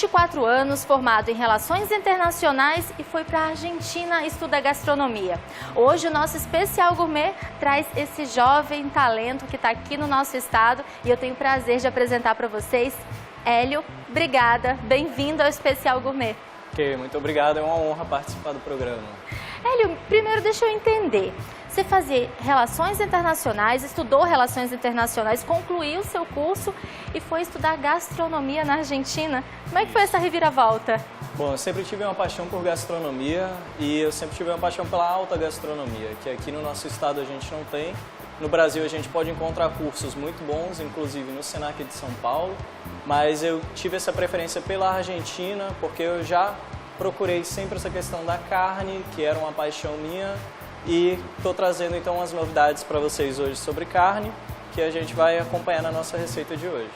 24 anos, formado em Relações Internacionais e foi para a Argentina estudar gastronomia. Hoje o nosso especial gourmet traz esse jovem talento que está aqui no nosso estado e eu tenho o prazer de apresentar para vocês Hélio. Obrigada, bem-vindo ao especial gourmet. Ok, muito obrigado, é uma honra participar do programa. Hélio, primeiro deixa eu entender. Você fazia Relações Internacionais, estudou Relações Internacionais, concluiu seu curso e foi estudar gastronomia na Argentina. Como é que foi essa reviravolta? Bom, eu sempre tive uma paixão por gastronomia e eu sempre tive uma paixão pela alta gastronomia, que aqui no nosso estado a gente não tem. No Brasil a gente pode encontrar cursos muito bons, inclusive no Senac de São Paulo, mas eu tive essa preferência pela Argentina porque eu já procurei sempre essa questão da carne, que era uma paixão minha, e estou trazendo então as novidades para vocês hoje sobre carne, que a gente vai acompanhar na nossa receita de hoje.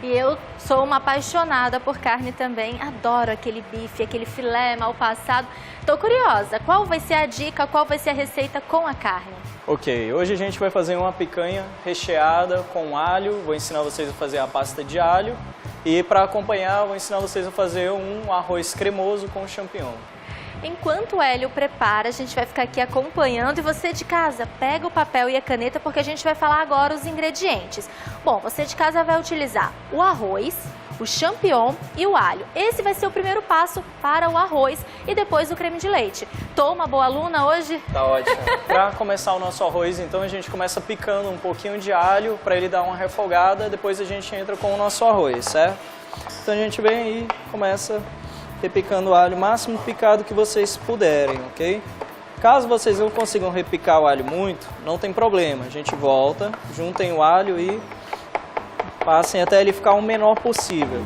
E eu sou uma apaixonada por carne também, adoro aquele bife, aquele filé mal passado. Estou curiosa, qual vai ser a dica, qual vai ser a receita com a carne? Ok, hoje a gente vai fazer uma picanha recheada com alho, vou ensinar vocês a fazer a pasta de alho e para acompanhar vou ensinar vocês a fazer um arroz cremoso com champignon. Enquanto o Hélio prepara, a gente vai ficar aqui acompanhando e você de casa pega o papel e a caneta porque a gente vai falar agora os ingredientes. Bom, você de casa vai utilizar o arroz, o champignon e o alho. Esse vai ser o primeiro passo para o arroz e depois o creme de leite. Tô uma boa aluna hoje? Tá ótimo. Para começar o nosso arroz, então a gente começa picando um pouquinho de alho para ele dar uma refogada, depois a gente entra com o nosso arroz, certo? Então a gente vem aí e começa repicando o alho o máximo picado que vocês puderem, ok? Caso vocês não consigam repicar o alho muito, não tem problema. A gente volta, juntem o alho e passem até ele ficar o menor possível.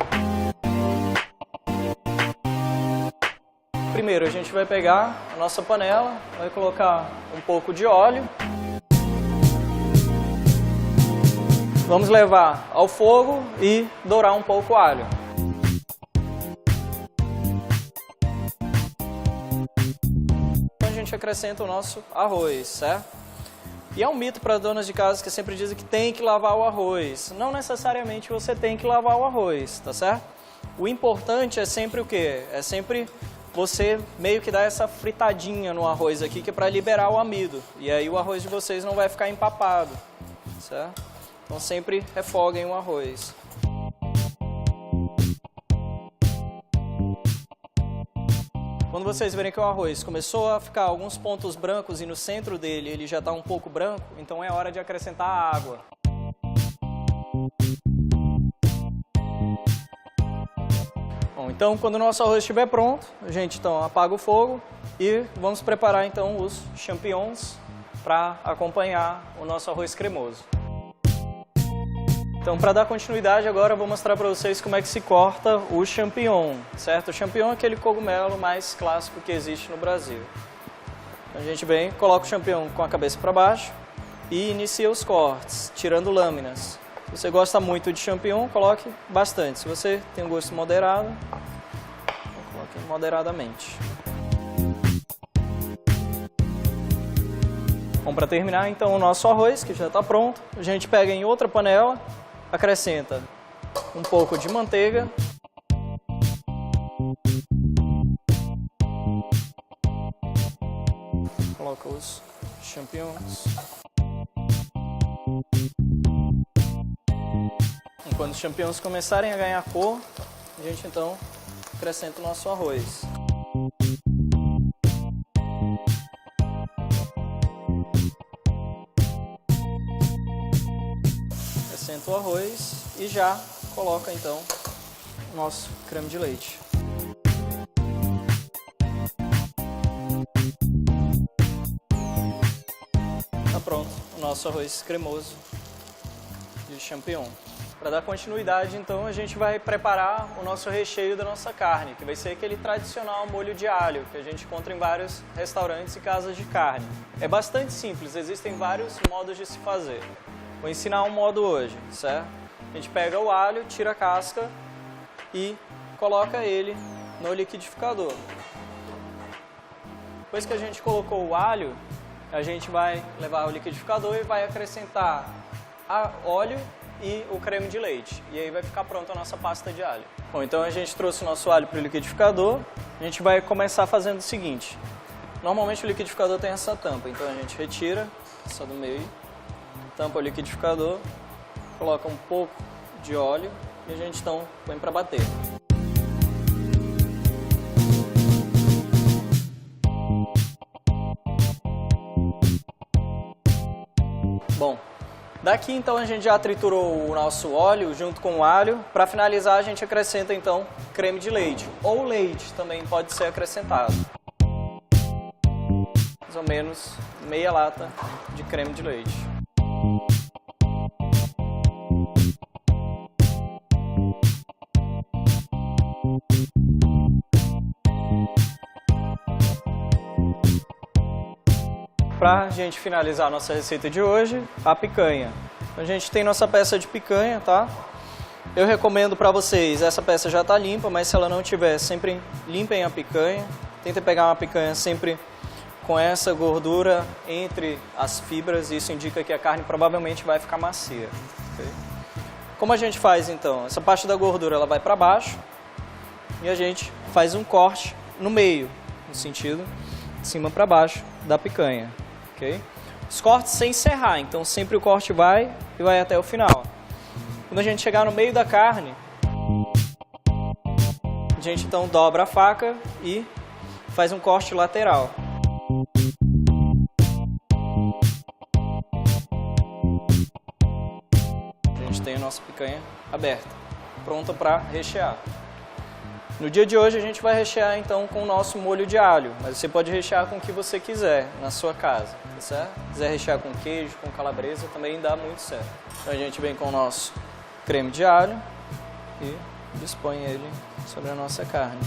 Primeiro a gente vai pegar a nossa panela, vai colocar um pouco de óleo. Vamos levar ao fogo e dourar um pouco o alho. A gente acrescenta o nosso arroz, certo? E é um mito para donas de casa que sempre dizem que tem que lavar o arroz. Não necessariamente você tem que lavar o arroz, tá certo? O importante é sempre o quê? É sempre você meio que dar essa fritadinha no arroz aqui, que é para liberar o amido. E aí o arroz de vocês não vai ficar empapado, certo? Então sempre refoguem o arroz. Quando vocês verem que o arroz começou a ficar alguns pontos brancos e no centro dele ele já está um pouco branco, então é hora de acrescentar a água. Bom, então quando o nosso arroz estiver pronto, a gente então apaga o fogo e vamos preparar então os champignons para acompanhar o nosso arroz cremoso. Então, para dar continuidade, agora eu vou mostrar para vocês como é que se corta o champignon, certo? O champignon é aquele cogumelo mais clássico que existe no Brasil. A gente vem, coloca o champignon com a cabeça para baixo e inicia os cortes, tirando lâminas. Se você gosta muito de champignon, coloque bastante. Se você tem um gosto moderado, coloque moderadamente. Bom, para terminar, então, o nosso arroz, que já está pronto, a gente pega em outra panela, acrescenta um pouco de manteiga, coloca os champignons. E quando os champignons começarem a ganhar cor, a gente então acrescenta o nosso arroz. Acrescenta o arroz e já coloca então o nosso creme de leite. Tá pronto o nosso arroz cremoso de champignon. Para dar continuidade, então, a gente vai preparar o nosso recheio da nossa carne, que vai ser aquele tradicional molho de alho, que a gente encontra em vários restaurantes e casas de carne. É bastante simples, existem vários modos de se fazer. Vou ensinar um modo hoje, certo? A gente pega o alho, tira a casca e coloca ele no liquidificador. Depois que a gente colocou o alho, a gente vai levar ao liquidificador e vai acrescentar óleo e o creme de leite. E aí vai ficar pronta a nossa pasta de alho. Bom, então a gente trouxe o nosso alho para o liquidificador. A gente vai começar fazendo o seguinte. Normalmente o liquidificador tem essa tampa, então a gente retira essa do meio, tampa o liquidificador, coloca um pouco de óleo e a gente então põe para bater. Bom, daqui então a gente já triturou o nosso óleo junto com o alho. Para finalizar a gente acrescenta então creme de leite, ou leite também pode ser acrescentado. Mais ou menos meia lata de creme de leite. Para a gente finalizar a nossa receita de hoje, a picanha. A gente tem nossa peça de picanha, tá? Eu recomendo para vocês, essa peça já está limpa, mas se ela não tiver, sempre limpem a picanha. Tentem pegar uma picanha sempre com essa gordura entre as fibras, isso indica que a carne provavelmente vai ficar macia. Okay? Como a gente faz então? Essa parte da gordura ela vai para baixo e a gente faz um corte no meio, no sentido de cima para baixo da picanha. Okay? Os cortes sem serrar, então sempre o corte vai e vai até o final. Quando a gente chegar no meio da carne, a gente então dobra a faca e faz um corte lateral. A gente tem a nossa picanha aberta, pronta para rechear. No dia de hoje a gente vai rechear então com o nosso molho de alho, mas você pode rechear com o que você quiser na sua casa, tá certo? Se quiser rechear com queijo, com calabresa, também dá muito certo. Então a gente vem com o nosso creme de alho e dispõe ele sobre a nossa carne.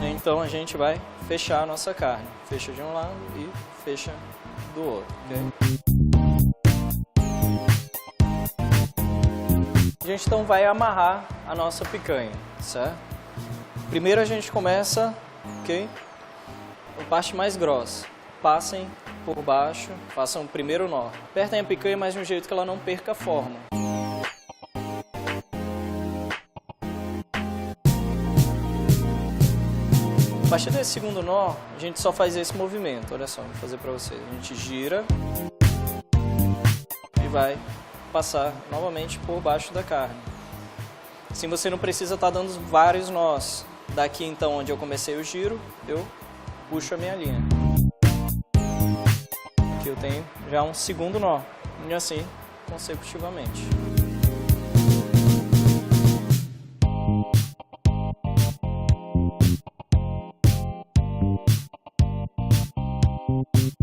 Então a gente vai fechar a nossa carne. Fecha de um lado e fecha do outro. Okay? A gente então vai amarrar a nossa picanha, certo? Primeiro a gente começa, ok? Com a parte mais grossa. Passem por baixo, façam o primeiro nó. Apertem a picanha, mas de um jeito que ela não perca a forma. A partir desse segundo nó, a gente só faz esse movimento. Olha só, vou fazer para vocês. A gente gira e vai passar novamente por baixo da carne. Assim você não precisa estar dando vários nós. Daqui então, onde eu comecei o giro, eu puxo a minha linha. Aqui eu tenho já um segundo nó. E assim, consecutivamente.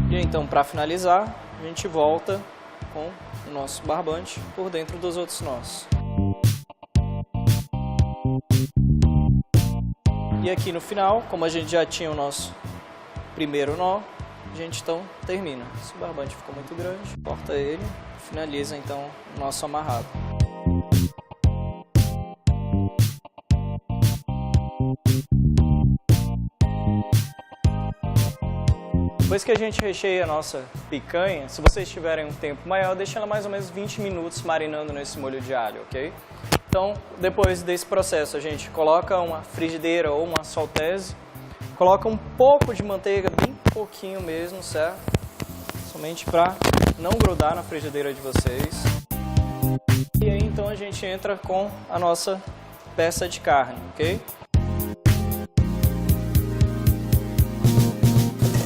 E então, para finalizar, a gente volta com o nosso barbante por dentro dos outros nós. E aqui no final, como a gente já tinha o nosso primeiro nó, a gente então termina. Se o barbante ficou muito grande, corta ele, finaliza então o nosso amarrado. Depois que a gente recheia a nossa picanha, se vocês tiverem um tempo maior, deixa ela mais ou menos 20 minutos marinando nesse molho de alho, ok? Então, depois desse processo, a gente coloca uma frigideira ou uma saltese, coloca um pouco de manteiga, bem pouquinho mesmo, certo? Somente para não grudar na frigideira de vocês. E aí, então, a gente entra com a nossa peça de carne, ok?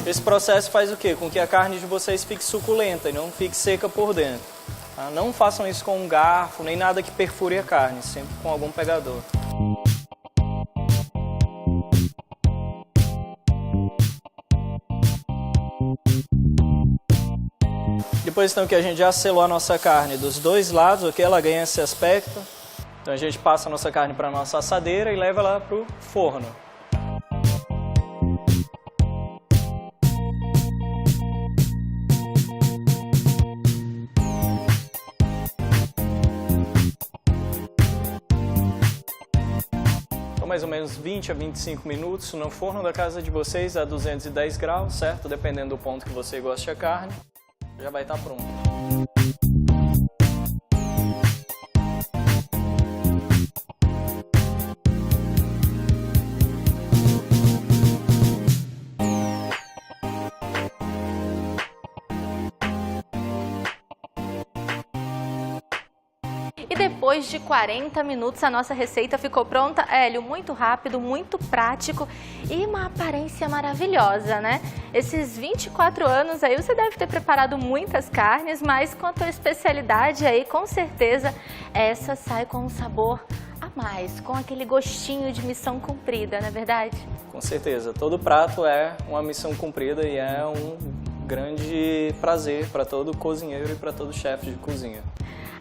Esse processo faz o quê? Com que a carne de vocês fique suculenta e não fique seca por dentro. Tá? Não façam isso com um garfo, nem nada que perfure a carne, sempre com algum pegador. Depois então que a gente já selou a nossa carne dos dois lados, ok? Ela ganha esse aspecto. Então a gente passa a nossa carne para a nossa assadeira e leva ela para o forno. Como mais ou menos 20 a 25 minutos no forno da casa de vocês a 210 graus, certo? Dependendo do ponto que você goste a carne, já vai estar pronto. E depois de 40 minutos a nossa receita ficou pronta. Hélio, muito rápido, muito prático e uma aparência maravilhosa, né? Esses 24 anos aí você deve ter preparado muitas carnes, mas com a tua especialidade aí, com certeza, essa sai com um sabor a mais, com aquele gostinho de missão cumprida, não é verdade? Com certeza, todo prato é uma missão cumprida e é um grande prazer para todo cozinheiro e para todo chefe de cozinha.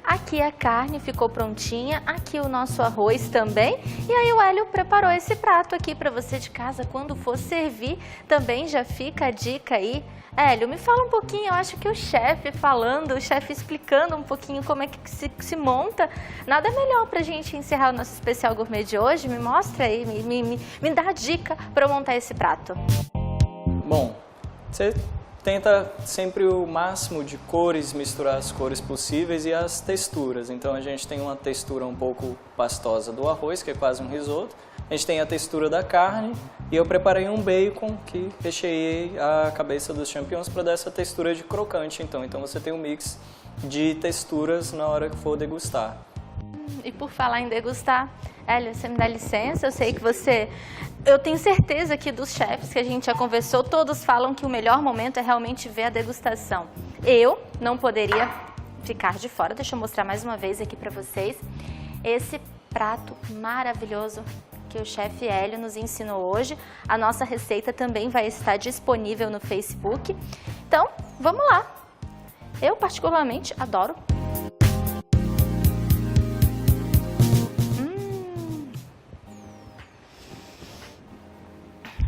Aqui a carne ficou prontinha, aqui o nosso arroz também. E aí o Hélio preparou esse prato aqui para você de casa, quando for servir, também já fica a dica aí. Hélio, me fala um pouquinho, eu acho que o chefe falando, o chefe explicando um pouquinho como é que se monta, nada melhor para a gente encerrar o nosso especial gourmet de hoje. Me mostra aí, me dá a dica para eu montar esse prato. Bom, você tenta sempre o máximo de cores, misturar as cores possíveis e as texturas. Então a gente tem uma textura um pouco pastosa do arroz, que é quase um risoto. A gente tem a textura da carne e eu preparei um bacon que recheei a cabeça dos champignons para dar essa textura de crocante. Então você tem um mix de texturas na hora que for degustar. E por falar em degustar, Hélio, você me dá licença? Eu sei que você... Eu tenho certeza que dos chefes que a gente já conversou, todos falam que o melhor momento é realmente ver a degustação. Eu não poderia ficar de fora. Deixa eu mostrar mais uma vez aqui para vocês esse prato maravilhoso que o chefe Hélio nos ensinou hoje. A nossa receita também vai estar disponível no Facebook. Então, vamos lá. Eu particularmente adoro.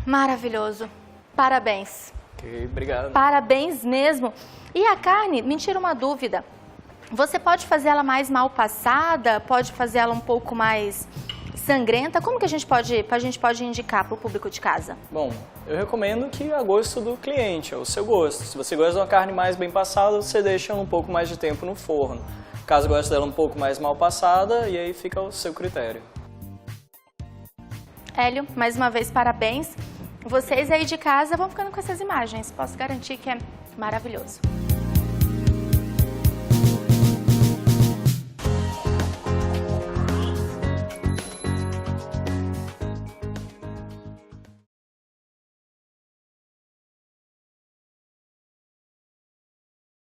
Maravilhoso. Parabéns. Ok, obrigado. Parabéns mesmo. E a carne, me tira uma dúvida. Você pode fazer ela mais mal passada? Pode fazer ela um pouco mais sangrenta? Como que a gente pode indicar para o público de casa? Bom, eu recomendo que a gosto do cliente, é o seu gosto. Se você gosta de uma carne mais bem passada, você deixa ela um pouco mais de tempo no forno. Caso goste dela um pouco mais mal passada, e aí fica ao seu critério. Hélio, mais uma vez, parabéns. Vocês aí de casa vão ficando com essas imagens. Posso garantir que é maravilhoso.